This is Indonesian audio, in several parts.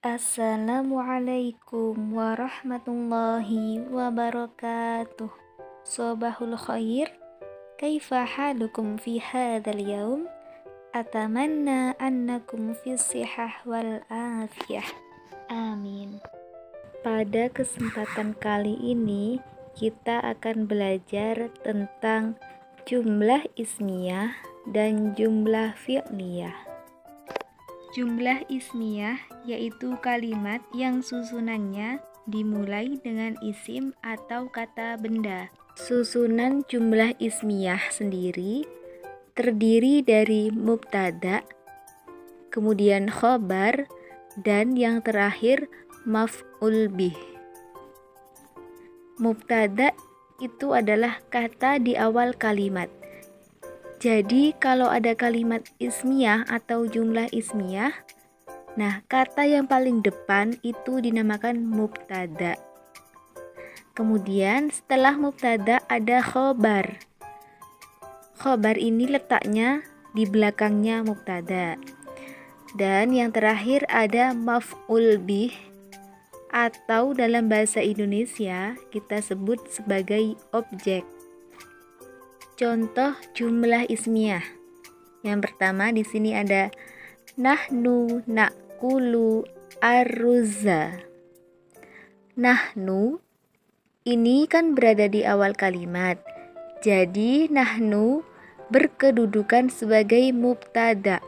Assalamualaikum warahmatullahi wabarakatuh. Sobahul khair. Kaifa halukum fi hadzal yaum? Atamanna annakum fi sihah wal afiyah. Amin. Pada kesempatan kali ini kita akan belajar tentang jumlah ismiyah dan jumlah fi'liyah. Jumlah ismiyah yaitu kalimat yang susunannya dimulai dengan isim atau kata benda. Susunan jumlah ismiyah sendiri terdiri dari mubtada, kemudian khobar, dan yang terakhir maf'ul bih. Mubtada itu adalah kata di awal kalimat. Jadi kalau ada kalimat ismiyah atau jumlah ismiyah, nah kata yang paling depan itu dinamakan mubtada. Kemudian setelah mubtada ada khobar. Khobar ini letaknya di belakangnya mubtada. Dan yang terakhir ada maf'ul bih, atau dalam bahasa Indonesia kita sebut sebagai objek. Contoh jumlah ismiyah. Yang pertama di sini ada nahnu na'kulu arruza. Nahnu ini kan berada di awal kalimat. Jadi nahnu berkedudukan sebagai mubtada,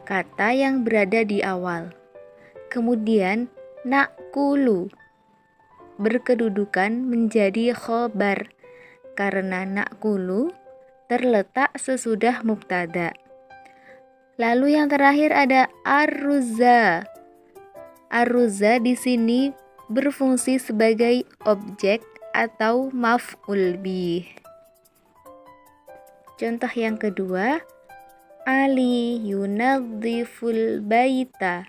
kata yang berada di awal. Kemudian na'kulu berkedudukan menjadi khobar, karena na'kulu terletak sesudah mubtada. Lalu yang terakhir ada arruza. Arruza di sini berfungsi sebagai objek atau maf'ul bih. Contoh yang kedua, Ali yunadziful baita.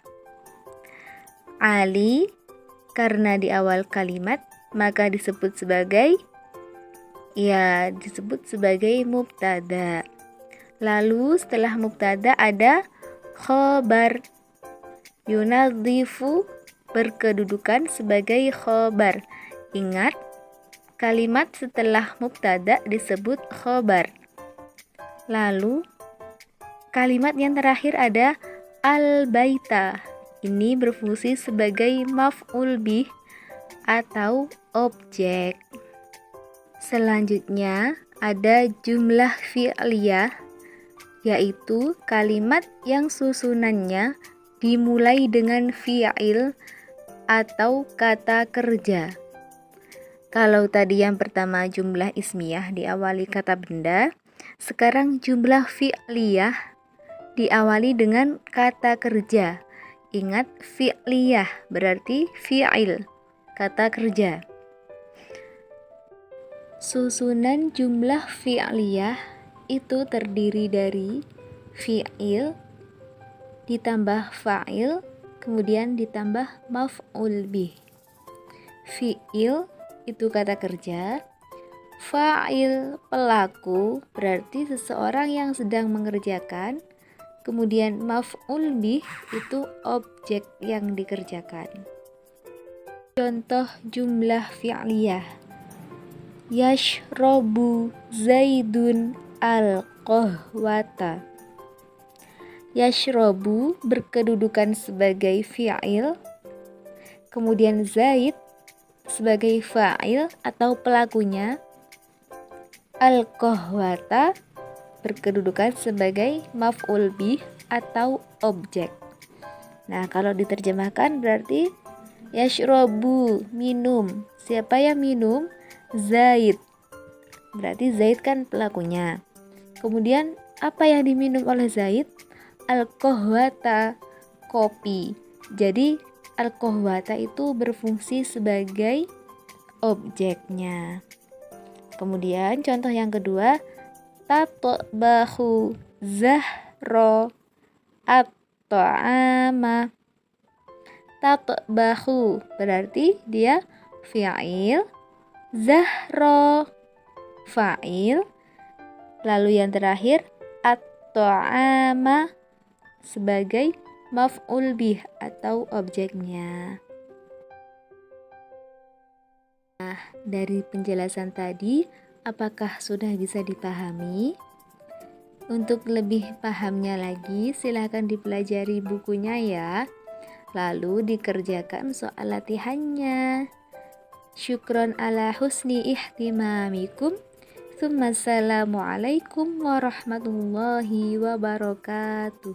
Ali karena di awal kalimat maka disebut sebagai mubtada. Lalu setelah mubtada ada khobar. Yunadzifu berkedudukan sebagai khobar. Ingat, kalimat setelah mubtada disebut khobar. Lalu kalimat yang terakhir ada al-baita. Ini berfungsi sebagai maf'ul bih atau objek. Selanjutnya ada jumlah fi'liyah, yaitu kalimat yang susunannya dimulai dengan fi'il atau kata kerja. Kalau tadi yang pertama jumlah ismiyah diawali kata benda, sekarang jumlah fi'liyah diawali dengan kata kerja. Ingat, fi'liyah berarti fi'il, kata kerja. Susunan jumlah fi'liyah itu terdiri dari fi'il ditambah fa'il, kemudian ditambah maf'ul bih. Fi'il itu kata kerja, fa'il pelaku berarti seseorang yang sedang mengerjakan, kemudian maf'ul bih itu objek yang dikerjakan. Contoh jumlah fi'liyah. Yashrobu Zaidun al-qahwata. Yashrobu berkedudukan sebagai fi'il, kemudian Zaid sebagai fa'il atau pelakunya, al-qahwata berkedudukan sebagai maf'ul bih atau objek. Nah, kalau diterjemahkan berarti yashrobu minum. Siapa yang minum? Zaid. Berarti Zaid kan pelakunya. Kemudian apa yang diminum oleh Zaid? Al-qahwata, kopi. Jadi al-qahwata itu berfungsi sebagai objeknya. Kemudian contoh yang kedua, tatbahu zahro at-ta'ama. Tatbahu berarti dia fi'il, zahro fa'il, lalu yang terakhir at-ta'ama sebagai maf'ul bih atau objeknya. Nah, dari penjelasan tadi, apakah sudah bisa dipahami? Untuk lebih pahamnya lagi, silahkan dipelajari bukunya ya. Lalu dikerjakan soal latihannya. Syukron ala husni ihtimamikum. Assalamualaikum warahmatullahi wabarakatuh.